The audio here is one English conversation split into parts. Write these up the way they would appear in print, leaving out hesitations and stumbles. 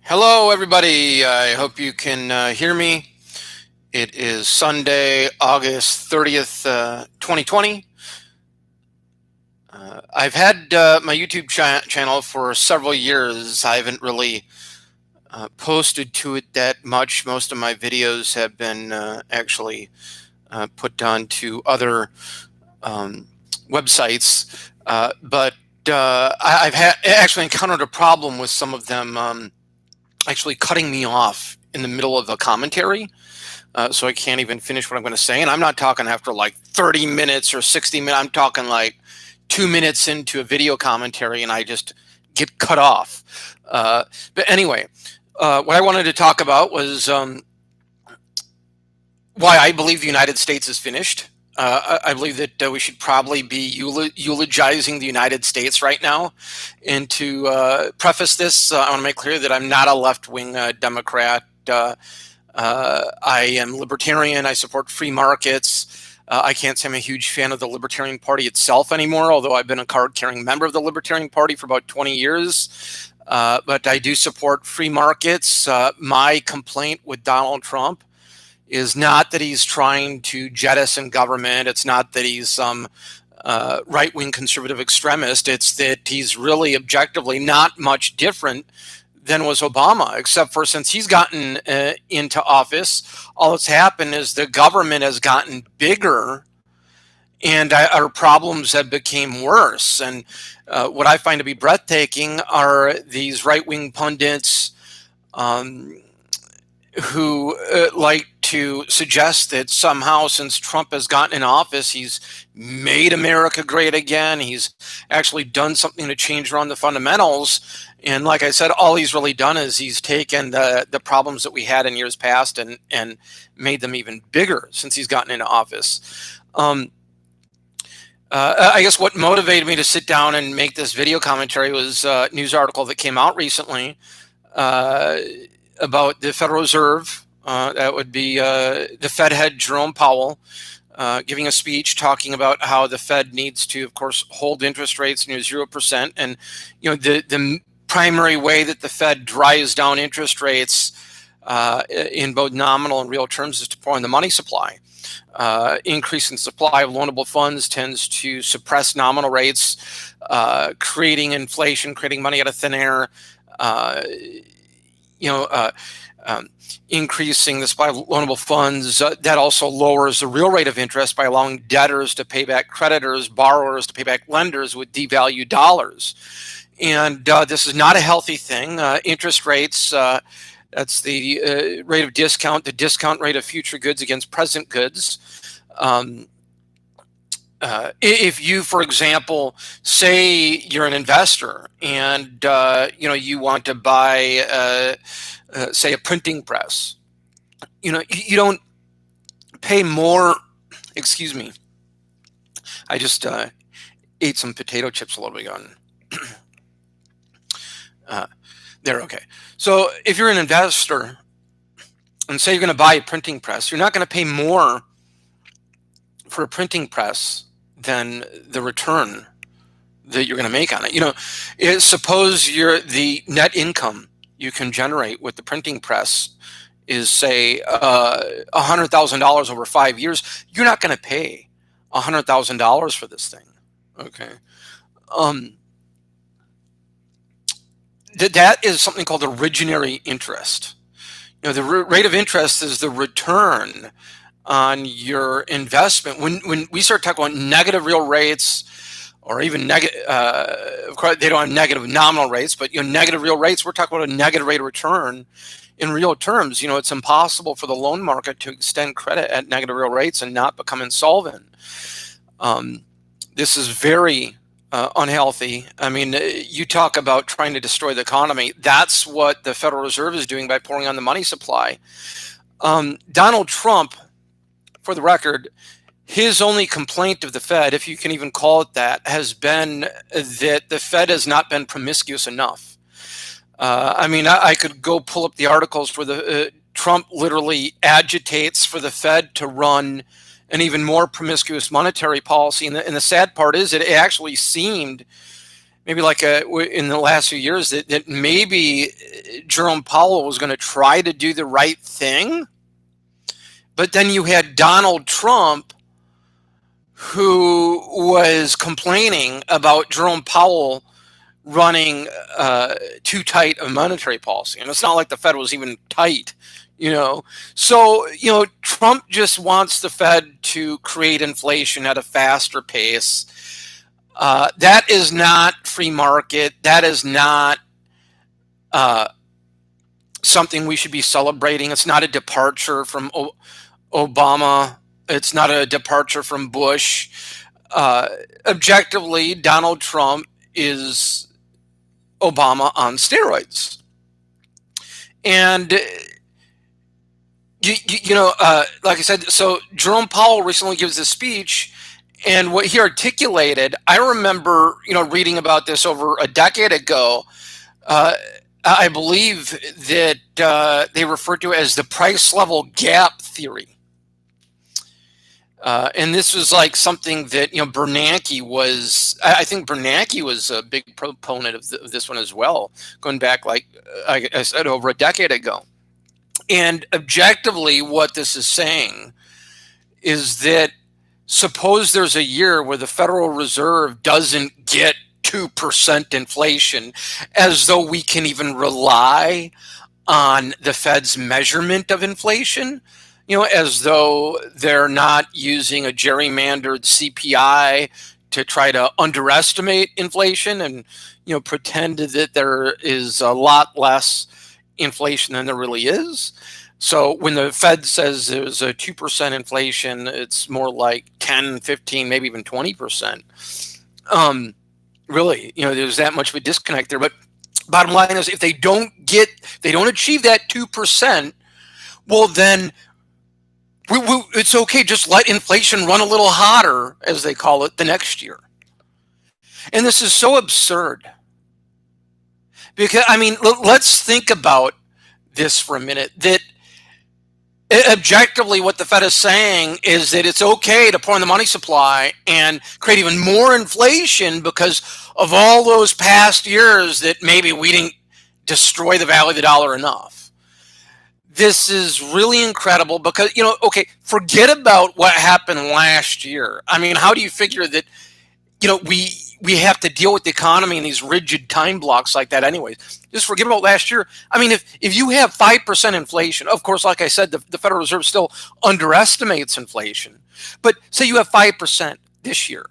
Hello, everybody. I hope you can hear me. It is Sunday, August 30th, 2020. I've had my YouTube channel for several years. I haven't really posted to it that much. Most of my videos have been actually put onto other um, websites, but I've actually encountered a problem with some of them actually cutting me off in the middle of a commentary. So I can't even finish what I'm going to say. And I'm not talking after like 30 minutes or 60 minutes. I'm talking like 2 minutes into a video commentary and I just get cut off. But anyway, what I wanted to talk about was why I believe the United States is finished. I believe that we should probably be eulogizing the United States right now. And to preface this, I want to make clear that I'm not a left-wing Democrat. I am libertarian. I support free markets. I can't say I'm a huge fan of the Libertarian Party itself anymore, although I've been a card-carrying member of the Libertarian Party for about 20 years. But I do support free markets. My complaint with Donald Trump is not that he's trying to jettison government. It's not that he's some right-wing conservative extremist. It's that he's really objectively not much different than was Obama, except for since he's gotten into office, all that's happened is the government has gotten bigger and our problems have become worse. And what I find to be breathtaking are these right-wing pundits who like to suggest that somehow since Trump has gotten in office, he's made America great again. He's actually done something to change around the fundamentals. And like I said, all he's really done is he's taken the problems that we had in years past and made them even bigger since he's gotten into office. I guess what motivated me to sit down and make this video commentary was a news article that came out recently about the Federal Reserve. That would be the Fed head Jerome Powell giving a speech talking about how the Fed needs to, of course, hold interest rates near 0%. And the primary way that the Fed drives down interest rates in both nominal and real terms is to pour in the money supply. Increase in supply of loanable funds tends to suppress nominal rates, creating inflation, creating money out of thin air. Increasing the supply of loanable funds, that also lowers the real rate of interest by allowing debtors to pay back creditors, borrowers to pay back lenders with devalued dollars. And this is not a healthy thing. Interest rates, that's the rate of discount, the discount rate of future goods against present goods. If you, for example, say you're an investor and you want to buy say a printing press, you don't pay more. Excuse me, I just ate some potato chips a little bit ago. There, okay. So if you're an investor and say you're going to buy a printing press, you're not going to pay more for a printing press than the return that you're going to make on it. Suppose the net income you can generate with the printing press is, say, $100,000 over 5 years. You're not going to pay $100,000 for this thing. Okay. That is something called originary interest. The rate of interest is the return on your investment. When we start talking about negative real rates, or even negative, of course they don't have negative nominal rates, but negative real rates, we're talking about a negative rate of return in real terms. It's impossible for the loan market to extend credit at negative real rates and not become insolvent. This is very unhealthy. I mean, you talk about trying to destroy the economy. That's what the Federal Reserve is doing by pouring on the money supply. Donald Trump, for the record, his only complaint of the Fed, if you can even call it that, has been that the Fed has not been promiscuous enough. I could go pull up the articles where the Trump literally agitates for the Fed to run an even more promiscuous monetary policy. And the sad part is it actually seemed maybe like in the last few years that maybe Jerome Powell was going to try to do the right thing, but then you had Donald Trump, who was complaining about Jerome Powell running too tight a monetary policy. And it's not like the Fed was even tight, you know. So, you know, Trump just wants the Fed to create inflation at a faster pace. That is not free market. That is not something we should be celebrating. It's not a departure from Obama. It's not a departure from Bush. Objectively, Donald Trump is Obama on steroids. And, like I said, so Jerome Powell recently gives a speech, and what he articulated, I remember, reading about this over a decade ago. I believe that they refer to it as the price level gap theory. And this was like something that, Bernanke was, I think Bernanke was a big proponent of this one as well, going back, like I said, over a decade ago. And objectively, what this is saying is that suppose there's a year where the Federal Reserve doesn't get 2% inflation, as though we can even rely on the Fed's measurement of inflation. As though they're not using a gerrymandered CPI to try to underestimate inflation and, pretend that there is a lot less inflation than there really is. So when the Fed says there's a 2% inflation, it's more like 10, 15, maybe even 20%. Really, there's that much of a disconnect there. But bottom line is, if they don't achieve that 2%, well, then it's okay. Just let inflation run a little hotter, as they call it, the next year. And this is so absurd. Because, let's think about this for a minute. That objectively, what the Fed is saying is that it's okay to pour in the money supply and create even more inflation because of all those past years that maybe we didn't destroy the value of the dollar enough. This is really incredible because, okay, forget about what happened last year. How do you figure that, we have to deal with the economy in these rigid time blocks like that anyways? Just forget about last year. If you have 5% inflation, of course, like I said, the Federal Reserve still underestimates inflation. But say you have 5% this year.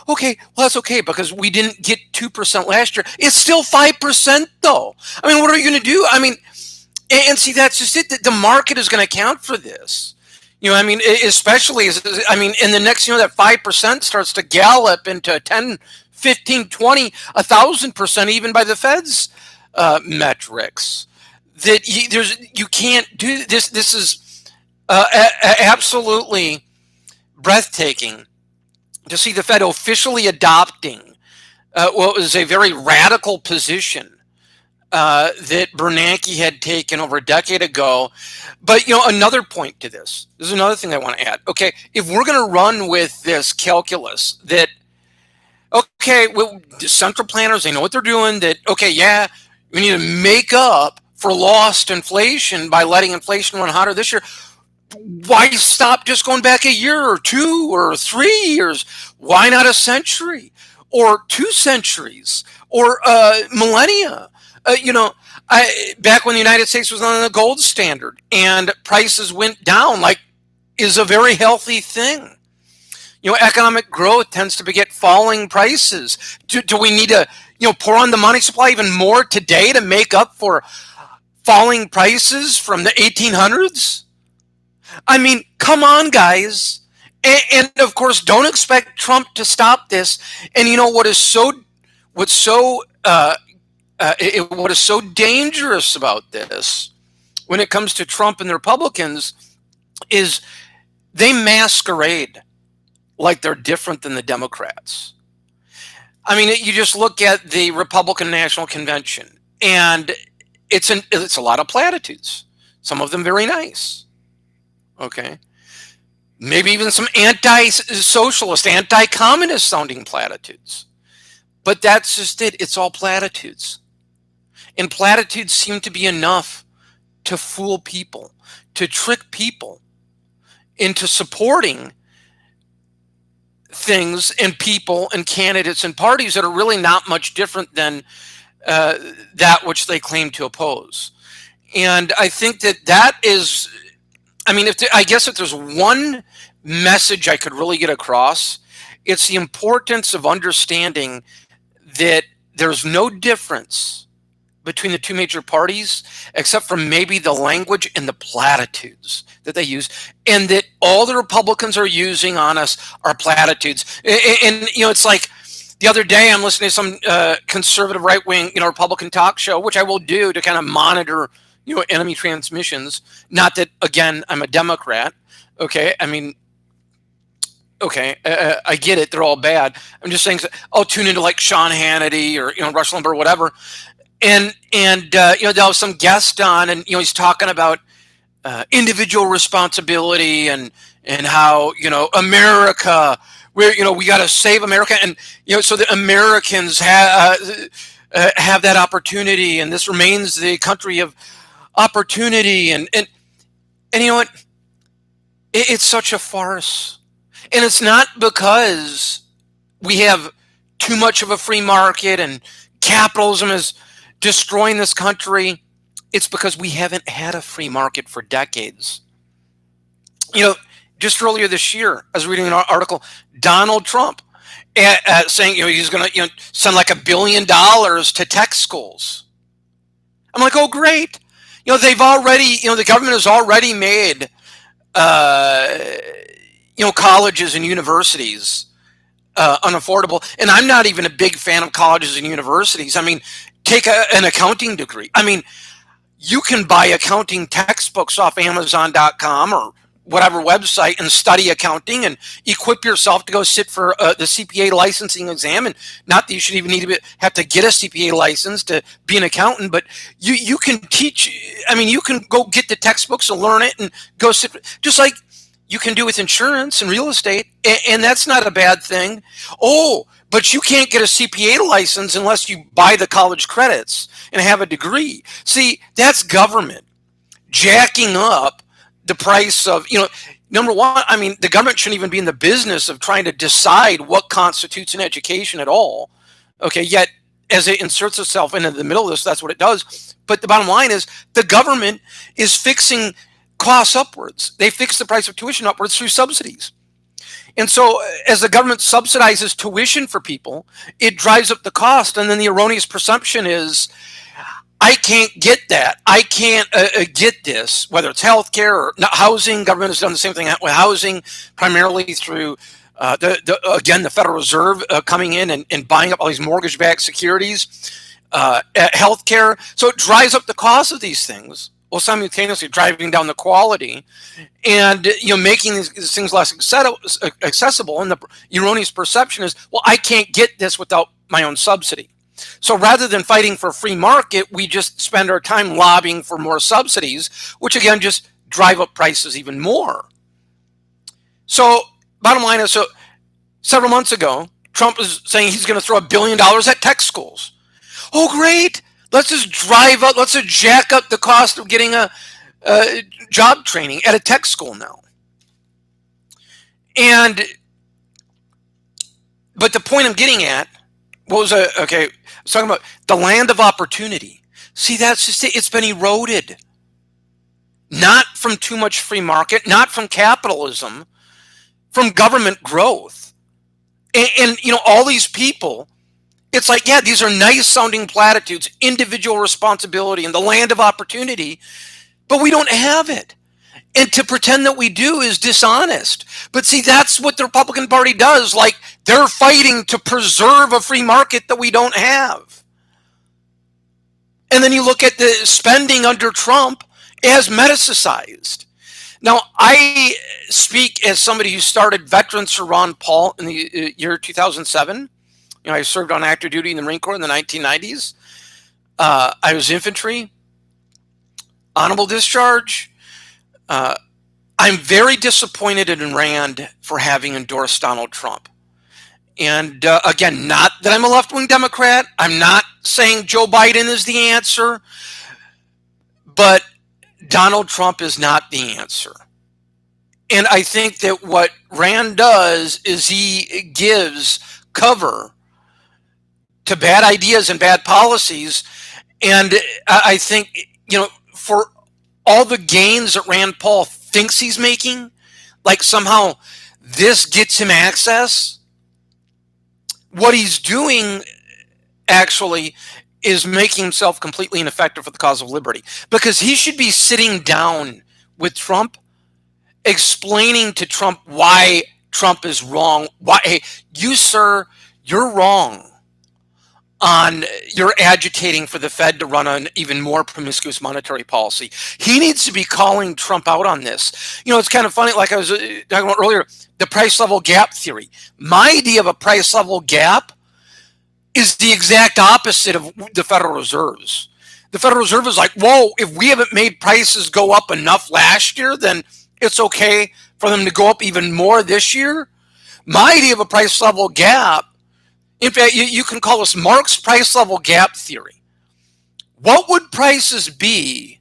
Okay, well, that's okay because we didn't get 2% last year. It's still 5% though. What are you going to do? And see, that's just it. The market is going to account for this. Especially in the next, that 5% starts to gallop into 10, 15, 20, 1,000%, even by the Fed's metrics. That you can't do this. This is absolutely breathtaking to see the Fed officially adopting what was a very radical position that Bernanke had taken over a decade ago. But, another point to this is another thing I want to add. Okay, if we're going to run with this calculus that, okay, well, the central planners, they know what they're doing, that, okay, yeah, we need to make up for lost inflation by letting inflation run hotter this year. Why stop just going back a year or 2 or 3 years? Why not a century or 2 centuries or millennia? Back when the United States was on the gold standard and prices went down, is a very healthy thing. Economic growth tends to beget falling prices. Do we need to, pour on the money supply even more today to make up for falling prices from the 1800s? Come on, guys. And of course, don't expect Trump to stop this. And what is so dangerous about this when it comes to Trump and the Republicans is they masquerade like they're different than the Democrats. You just look at the Republican National Convention and it's a lot of platitudes, some of them very nice. Okay. Maybe even some anti-socialist, anti-communist sounding platitudes. But that's just it. It's all platitudes. And platitudes seem to be enough to fool people, to trick people into supporting things and people and candidates and parties that are really not much different than that which they claim to oppose. And I think that is, I mean, I guess if there's one message I could really get across, it's the importance of understanding that there's no difference between the two major parties, except for maybe the language and the platitudes that they use, and that all the Republicans are using on us are platitudes. And it's like the other day I'm listening to some conservative right-wing, Republican talk show, which I will do to kind of monitor, enemy transmissions. Not that, again, I'm a Democrat. Okay, I mean, okay, I get it. They're all bad. I'm just saying, I'll tune into like Sean Hannity or Rush Limbaugh or whatever, and they'll have some guest on, and he's talking about individual responsibility and how America, we got to save America, and so the Americans have that opportunity, and this remains the country of opportunity, and you know what? It's such a farce. And it's not because we have too much of a free market and capitalism is destroying this country. It's because we haven't had a free market for decades. Just earlier this year, I was reading an article, Donald Trump saying he's going to send like $1 billion to tech schools. I'm like, oh, great. They've already, the government has already made colleges and universities unaffordable. And I'm not even a big fan of colleges and universities. I mean, take an accounting degree. I mean, you can buy accounting textbooks off Amazon.com or whatever website and study accounting and equip yourself to go sit for the CPA licensing exam. And not that you should even have to get a CPA license to be an accountant, but you can teach. I mean, you can go get the textbooks and learn it and go sit, just like you can do with insurance and real estate, and that's not a bad thing. Oh, but you can't get a CPA license unless you buy the college credits and have a degree. See, that's government jacking up the price of, number one, I mean, the government shouldn't even be in the business of trying to decide what constitutes an education at all. Okay, yet as it inserts itself into the middle of this, that's what it does. But the bottom line is the government is fixing costs upwards. They fix the price of tuition upwards through subsidies. And so as the government subsidizes tuition for people, it drives up the cost. And then the erroneous presumption is, I can't get that. I can't get this, whether it's healthcare or housing. Government has done the same thing with housing, primarily through the Federal Reserve coming in and buying up all these mortgage-backed securities, healthcare. So it drives up the cost of these things, while simultaneously driving down the quality and making these things less accessible. And the erroneous perception is, well, I can't get this without my own subsidy. So rather than fighting for a free market, we just spend our time lobbying for more subsidies, which again just drive up prices even more. So bottom line is, so several months ago, Trump was saying he's going to throw $1 billion at tech schools. Oh, great. Let's just let's just jack up the cost of getting a job training at a tech school now. But the point I'm getting at, I was talking about the land of opportunity. See, that's just it. It's been eroded. Not from too much free market, not from capitalism, from government growth. And all these people, it's like, yeah, these are nice sounding platitudes, individual responsibility and the land of opportunity, but we don't have it. And to pretend that we do is dishonest. But see, that's what the Republican Party does. Like, they're fighting to preserve a free market that we don't have. And then you look at the spending under Trump, it has metastasized. Now, I speak as somebody who started Veterans for Ron Paul in the year 2007. I served on active duty in the Marine Corps in the 1990s. I was infantry, honorable discharge. I'm very disappointed in Rand for having endorsed Donald Trump. And again, not that I'm a left-wing Democrat. I'm not saying Joe Biden is the answer, but Donald Trump is not the answer. And I think that what Rand does is he gives cover to bad ideas and bad policies. And I think, for all the gains that Rand Paul thinks he's making, like somehow this gets him access, what he's doing actually is making himself completely ineffective for the cause of liberty, because he should be sitting down with Trump, explaining to Trump why Trump is wrong. Why, hey, you, sir, you're wrong on you're agitating for the Fed to run an even more promiscuous monetary policy. He needs to be calling Trump out on this. It's kind of funny, like I was talking about earlier, the price level gap theory. My idea of a price level gap is the exact opposite of the Federal Reserve's. The Federal Reserve is like, whoa, if we haven't made prices go up enough last year, then it's okay for them to go up even more this year. My idea of a price level gap, in fact, you can call this Marx price level gap theory. What would prices be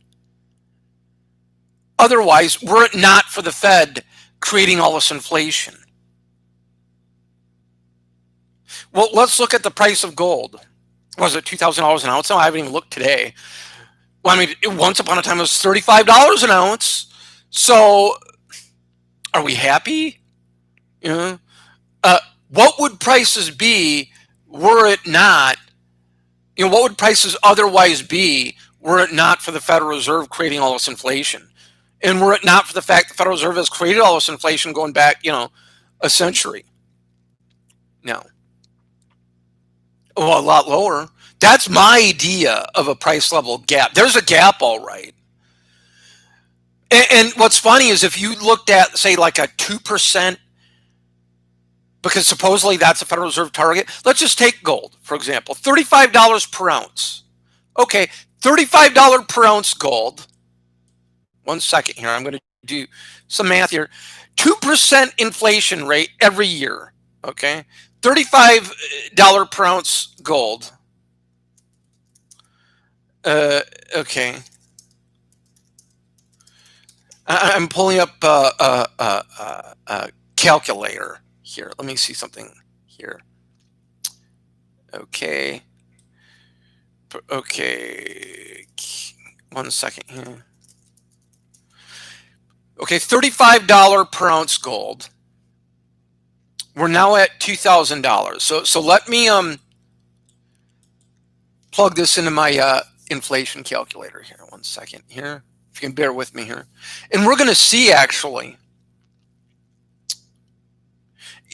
otherwise were it not for the Fed creating all this inflation? Well, let's look at the price of gold. Was it $2,000 an ounce? No, I haven't even looked today. Well, I mean, once upon a time it was $35 an ounce. So are we happy? What would prices be were it not, what would prices otherwise be were it not for the Federal Reserve creating all this inflation? And were it not for the fact the Federal Reserve has created all this inflation going back, a century? No. Well, a lot lower. That's my idea of a price level gap. There's a gap, all right. And what's funny is if you looked at, say, like a 2%, because supposedly that's a Federal Reserve target. Let's just take gold, for example, $35 per ounce. Okay, $35 per ounce gold. 1 second here. I'm going to do some math here. 2% inflation rate every year. Okay, $35 per ounce gold. Okay. I'm pulling up a calculator here. Let me see something here. Okay. 1 second here. Okay, $35 per ounce gold. We're now at $2,000. So let me plug this into my inflation calculator here. 1 second here. If you can bear with me here. And we're going to see actually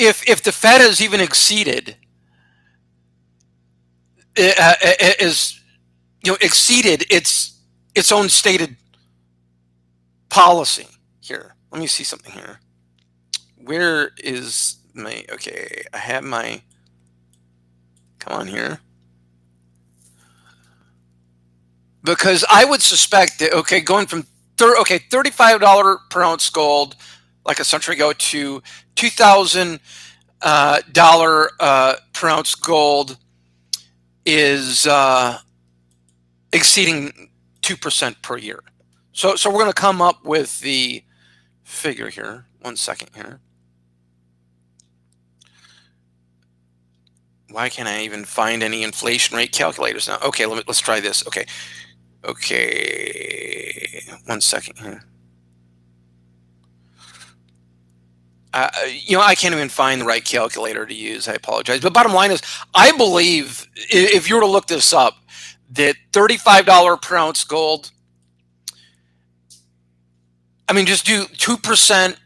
if the Fed has even exceeded exceeded its own stated policy here. Let me see something here. Where is my, okay, I have my, come on here. Because I would suspect that, okay, going from $35 per ounce gold like a century ago to $2,000 per ounce gold is exceeding 2% per year. So we're going to come up with the figure here. 1 second here. Why can't I even find any inflation rate calculators now? Okay, let's try this. Okay, 1 second here. I can't even find the right calculator to use. I apologize. But bottom line is, I believe if you were to look this up, that $35 per ounce gold, I mean, just do 2%,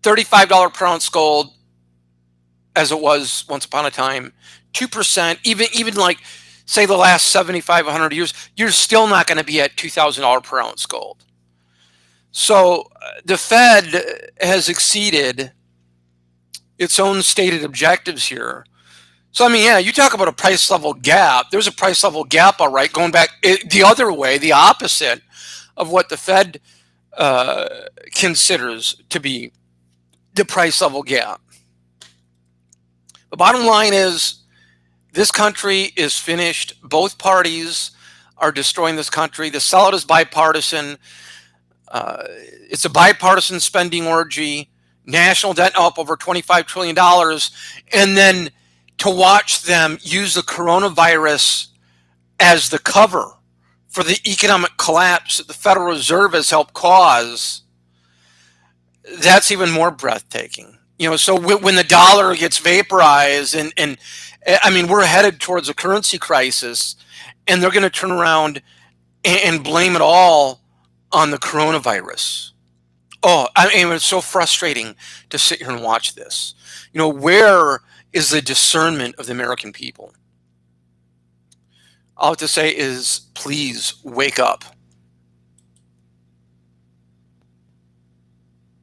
$35 per ounce gold, as it was once upon a time, 2%, even like, say, the last 75, 100 years, you're still not going to be at $2,000 per ounce gold. So the Fed has exceeded its own stated objectives here. So, I mean, yeah, you talk about a price level gap. There's a price level gap, all right, going back the other way, the opposite of what the Fed considers to be the price level gap. The bottom line is this country is finished. Both parties are destroying this country. The Senate is bipartisan. It's a bipartisan spending orgy. National debt up over $25 trillion. And then to watch them use the coronavirus as the cover for the economic collapse that the Federal Reserve has helped cause, that's even more breathtaking. So when the dollar gets vaporized and I mean, we're headed towards a currency crisis, and they're going to turn around and blame it all on the coronavirus. Oh, I mean, it's so frustrating to sit here and watch this. Where is the discernment of the American people? All I have to say is, please wake up.